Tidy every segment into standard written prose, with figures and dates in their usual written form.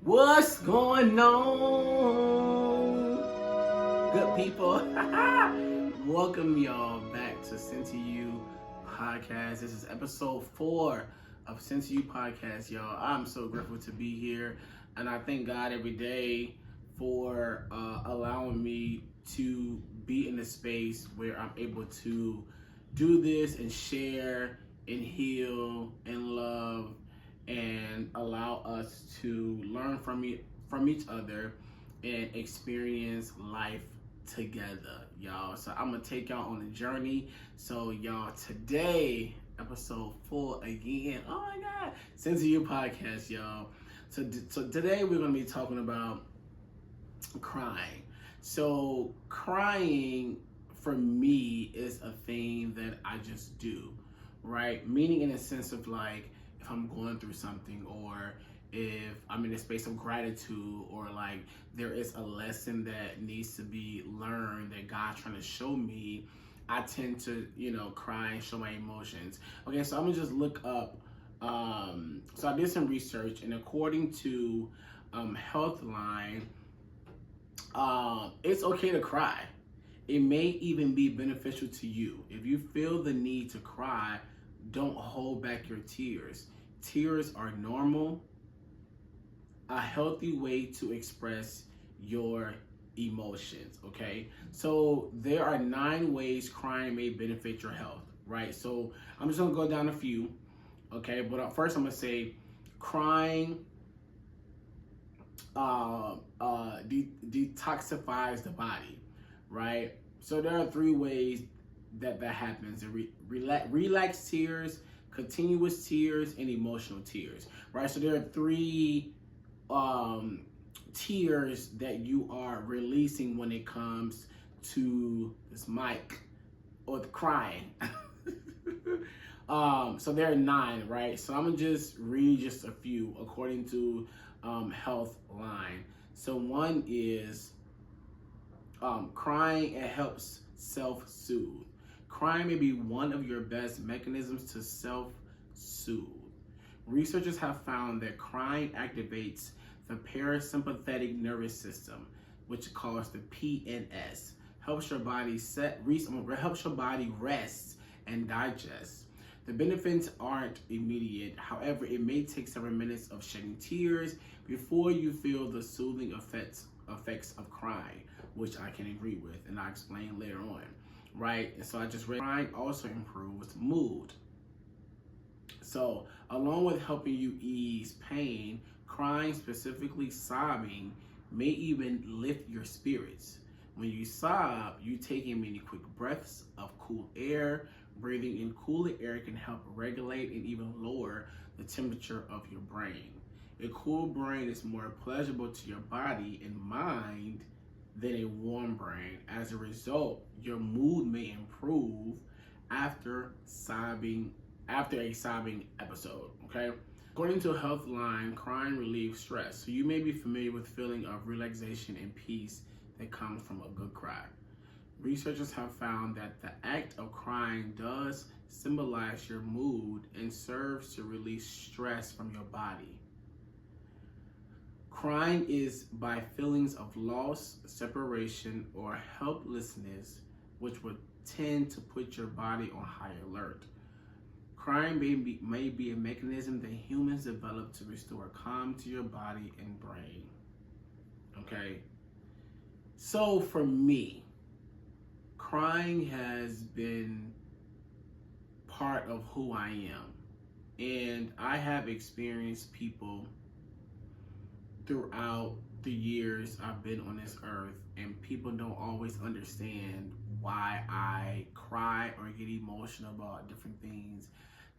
What's going on, good people? Welcome y'all back to Send to You podcast. This is episode 4 of Send to You podcast, y'all. I'm so grateful to be here, and I thank God every day for allowing me to be in a space where I'm able to do this and share and heal and love and allow us to learn from each other and experience life together, y'all. So I'm gonna take y'all on a journey. So y'all, today, episode 4 again. Oh my God, Send to You podcast, y'all. So today we're gonna be talking about crying. So crying for me is a thing that I just do, right? Meaning in a sense of like, if I'm going through something, or if I'm in a space of gratitude, or like there is a lesson that needs to be learned that God's trying to show me, I tend to, cry and show my emotions. Okay, so I'm gonna just look up. So I did some research, and according to Healthline, it's okay to cry. It may even be beneficial to you. If you feel the need to cry, don't hold back your tears. Tears are normal, a healthy way to express your emotions, okay? So there are 9 ways crying may benefit your health, right? So I'm just gonna go down a few, okay? But first I'm gonna say crying detoxifies the body, right? So there are 3 ways that happens: relaxed tears, continuous tears, and emotional tears, right? So there are 3 tears that you are releasing when it comes to this mic or the crying. So there are 9, right? So I'm gonna just read just a few according to Healthline. So one is crying. It helps self-soothe. Crying may be one of your best mechanisms to self-soothe. Researchers have found that crying activates the parasympathetic nervous system, which calls the PNS, helps your body rest and digest. The benefits aren't immediate. However, it may take several minutes of shedding tears before you feel the soothing effects of crying, which I can agree with, and I'll explain later on, right? And so I just read, crying also improves mood. So, along with helping you ease pain, crying, specifically sobbing, may even lift your spirits. When you sob, you take in many quick breaths of cool air. Breathing in cooler air can help regulate and even lower the temperature of your brain. A cool brain is more pleasurable to your body and mind than a warm brain. As a result, your mood may improve after a sobbing episode, okay? According to Healthline, crying relieves stress. So you may be familiar with the feeling of relaxation and peace that comes from a good cry. Researchers have found that the act of crying does symbolize your mood and serves to release stress from your body. Crying is by feelings of loss, separation, or helplessness, which would tend to put your body on high alert. Crying may be a mechanism that humans develop to restore calm to your body and brain. Okay? So for me, crying has been part of who I am. And I have experienced people throughout the years I've been on this earth, and people don't always understand why I cry or get emotional about different things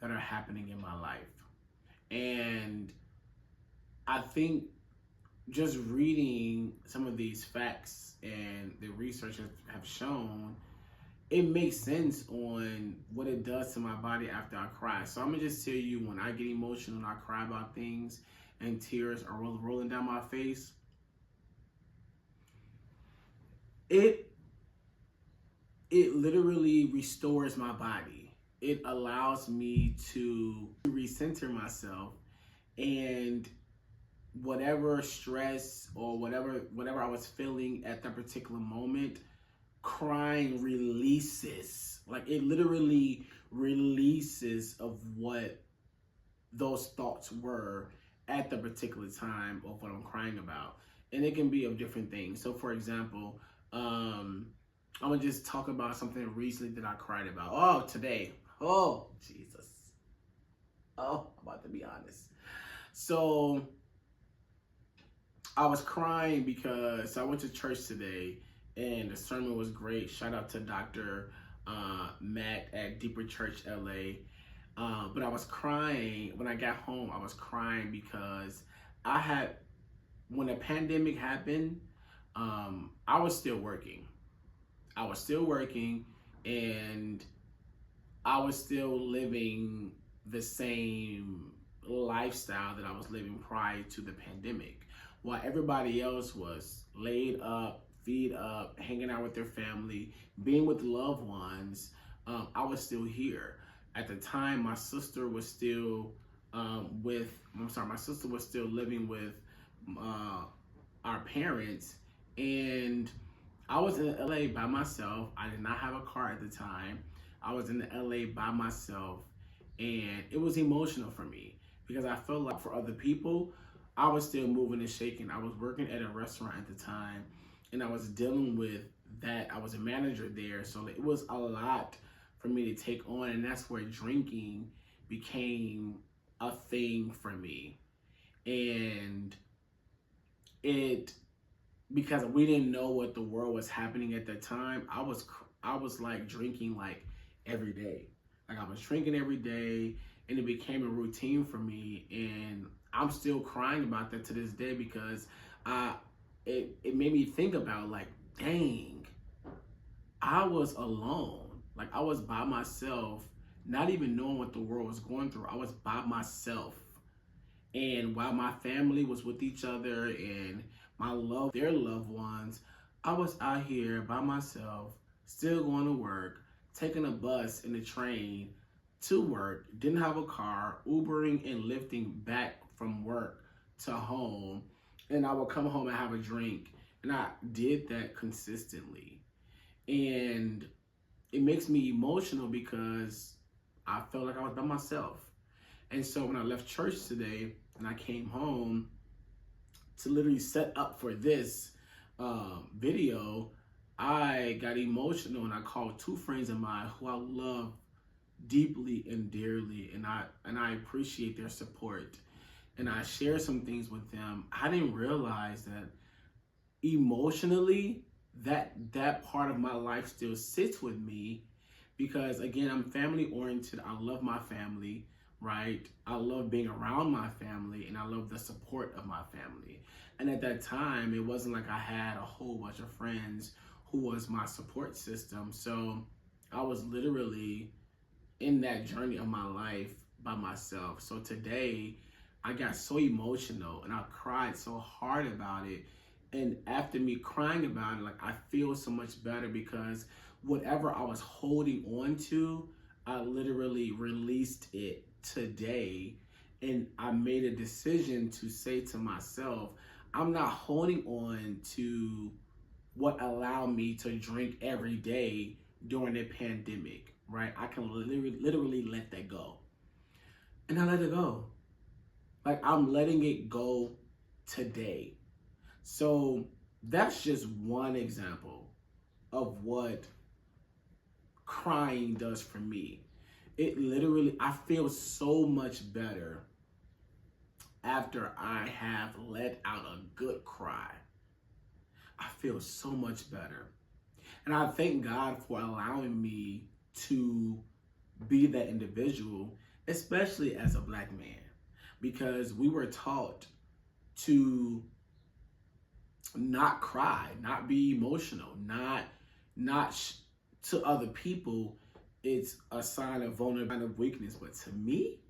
that are happening in my life. And I think just reading some of these facts and the research have shown, it makes sense on what it does to my body after I cry. So I'm gonna just tell you, when I get emotional and I cry about things and tears are rolling down my face, it literally restores my body. It allows me to recenter myself and whatever stress or whatever I was feeling at that particular moment, crying releases. Like it literally releases of what those thoughts were at the particular time of what I'm crying about. And it can be of different things. So for example, I'm gonna just talk about something recently that I cried about. Oh, today. Oh, Jesus. Oh, I'm about to be honest. So I was crying because I went to church today and the sermon was great. Shout out to Dr. Matt at Deeper Church LA. But I was crying when I got home. I was crying because when the pandemic happened, I was still working. I was still working and I was still living the same lifestyle that I was living prior to the pandemic. While everybody else was laid up, feed up, hanging out with their family, being with loved ones, I was still here. At the time, my sister was still my sister was still living with our parents, and I was in LA by myself. I did not have a car at the time. I was in LA by myself, and it was emotional for me because I felt like for other people, I was still moving and shaking. I was working at a restaurant at the time, and I was dealing with that. I was a manager there, so it was a lot for me to take on, and that's where drinking became a thing for me. And it because we didn't know what the world was happening at that time, I was like drinking like every day. Like I was drinking every day, and it became a routine for me. And I'm still crying about that to this day because it made me think about like, dang, I was alone. Like I was by myself, not even knowing what the world was going through. I was by myself. And while my family was with each other and their loved ones, I was out here by myself, still going to work, taking a bus and a train to work, didn't have a car, Ubering and lifting back from work to home. And I would come home and have a drink. And I did that consistently. And it makes me emotional because I felt like I was by myself. And so when I left church today and I came home to literally set up for this video, I got emotional and I called two friends of mine who I love deeply and dearly, and I appreciate their support. And I shared some things with them. I didn't realize that emotionally that part of my life still sits with me because again, I'm family oriented. I love my family, right? I love being around my family and I love the support of my family. And at that time, it wasn't like I had a whole bunch of friends who was my support system. So I was literally in that journey of my life by myself. So today I got so emotional and I cried so hard about it. And after me crying about it, like I feel so much better because whatever I was holding on to, I literally released it today. And I made a decision to say to myself, I'm not holding on to what allowed me to drink every day during the pandemic, right? I can literally let that go. And I let it go. Like I'm letting it go today. So that's just one example of what crying does for me. It literally, I feel so much better after I have let out a good cry. I feel so much better. And I thank God for allowing me to be that individual, especially as a Black man, because we were taught to not cry, not be emotional, to other people, it's a sign of vulnerability, of weakness. But to me,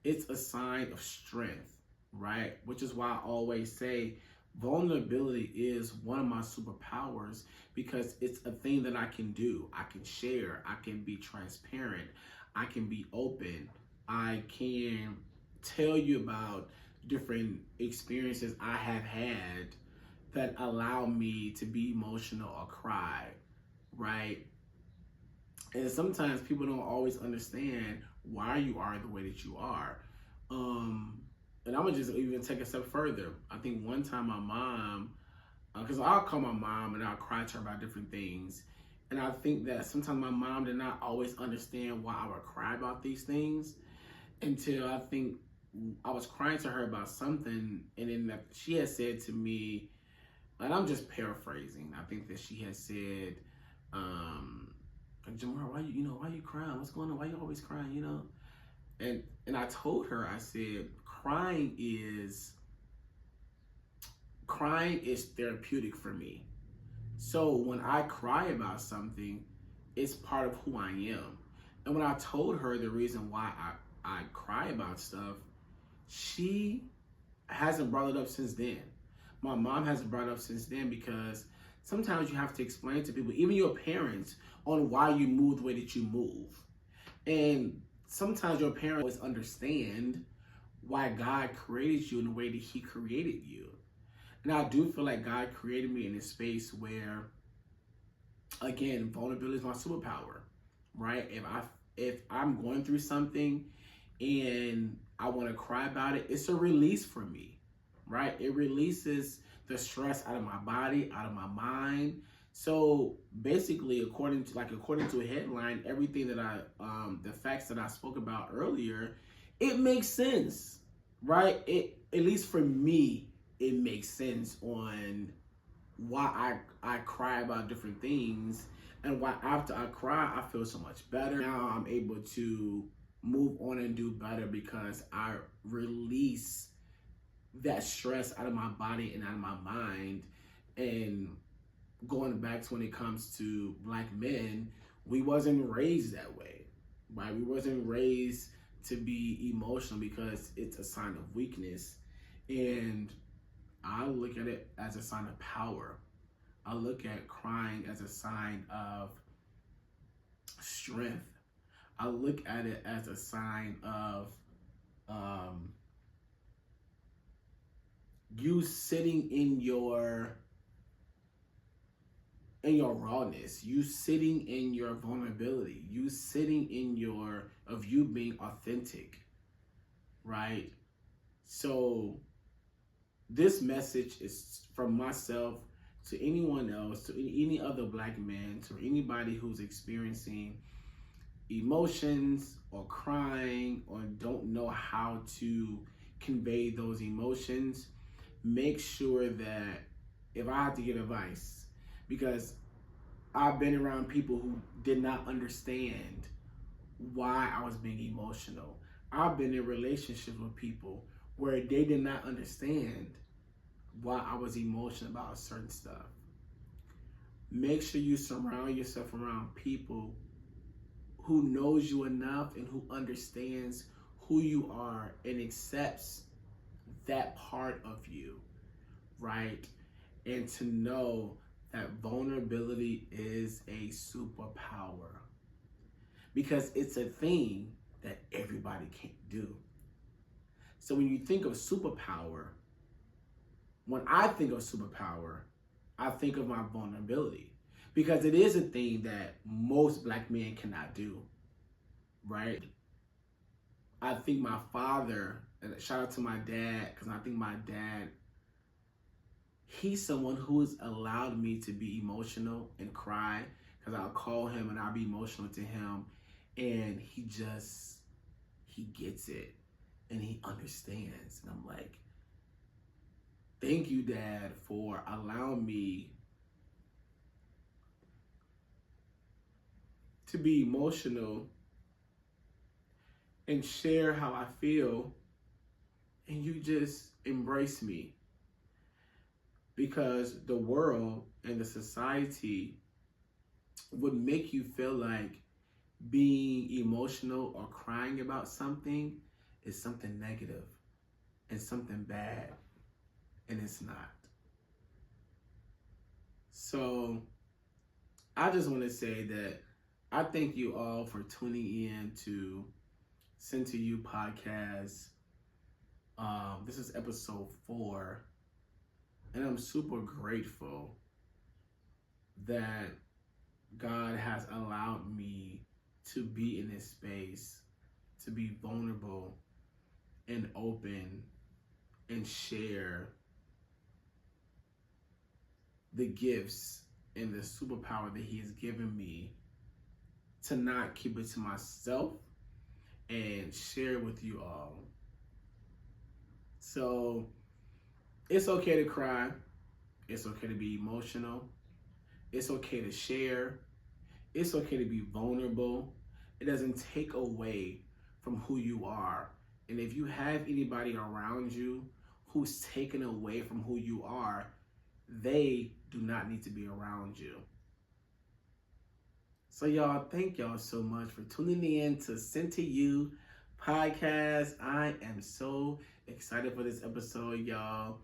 it's a sign of strength, right? Which is why I always say vulnerability is one of my superpowers because it's a thing that I can do. I can share, I can be transparent, I can be open, I can tell you about different experiences I have had that allow me to be emotional or cry, right? And sometimes people don't always understand why you are the way that you are. And I'm gonna just even take a step further. I think one time my mom, because I'll call my mom and I'll cry to her about different things. And I think that sometimes my mom did not always understand why I would cry about these things until I think I was crying to her about something. And then she had said to me, and I'm just paraphrasing, I think that she had said, like, Jamarr, why you crying? What's going on? Why you always crying, And I told her, I said, crying is therapeutic for me. So when I cry about something, it's part of who I am. And when I told her the reason why I cry about stuff, she hasn't brought it up since then. My mom hasn't brought it up since then because sometimes you have to explain to people, even your parents, on why you move the way that you move. And sometimes your parents always understand why God created you in the way that He created you. And I do feel like God created me in a space where, again, vulnerability is my superpower, right? If I'm going through something and I want to cry about it, it's a release for me, right? It releases the stress out of my body, out of my mind. So basically, according to a headline, everything that the facts that I spoke about earlier, it makes sense, right? At least for me, it makes sense on why I cry about different things and why after I cry, I feel so much better. Now I'm able to move on and do better because I release that stress out of my body and out of my mind. And going back to when it comes to Black men, we wasn't raised that way, right? We wasn't raised to be emotional because it's a sign of weakness. And I look at it as a sign of power. I look at crying as a sign of strength. I look at it as a sign of you sitting in your rawness, you sitting in your vulnerability, you sitting in you being authentic, right? So this message is from myself to anyone else, to any other Black man, to anybody who's experiencing emotions or crying or don't know how to convey those emotions. Make sure that, if I have to give advice, because I've been around people who did not understand why I was being emotional. I've been in relationships with people where they did not understand why I was emotional about certain stuff. Make sure you surround yourself around people who knows you enough and who understands who you are and accepts that part of you, right? And to know that vulnerability is a superpower because it's a thing that everybody can't do. So when you think of superpower, when I think of superpower, I think of my vulnerability because it is a thing that most Black men cannot do, right? I think my father, and shout out to my dad, because I think my dad, he's someone who has allowed me to be emotional and cry, because I'll call him and I'll be emotional to him, and he gets it and he understands. And I'm like, thank you, Dad, for allowing me to be emotional and share how I feel, and you just embrace me. Because the world and the society would make you feel like being emotional or crying about something is something negative and something bad, and it's not. So I just want to say that I thank you all for tuning in to Send to You podcast. This is episode 4, and I'm super grateful that God has allowed me to be in this space, to be vulnerable and open and share the gifts and the superpower that He has given me, to not keep it to myself and share with you all. So it's okay to cry. It's okay to be emotional. It's okay to share. It's okay to be vulnerable. It doesn't take away from who you are. And if you have anybody around you who's taken away from who you are, they do not need to be around you. So y'all, thank y'all so much for tuning in to Sent to You podcast. I am so excited for this episode, y'all.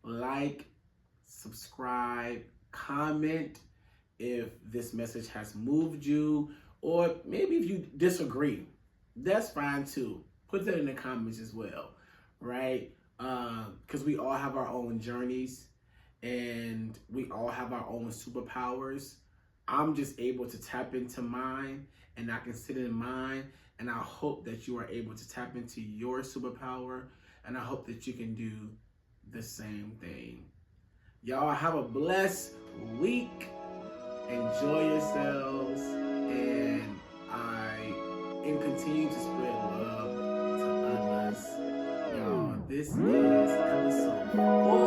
Like, subscribe, comment if this message has moved you, or maybe if you disagree, that's fine too. Put that in the comments as well, right? Because we all have our own journeys and we all have our own superpowers. I'm just able to tap into mine, and I can sit in mine, and I hope that you are able to tap into your superpower, and I hope that you can do the same thing. Y'all have a blessed week. Enjoy yourselves, and continue to spread love to others. Y'all, this is episode 4.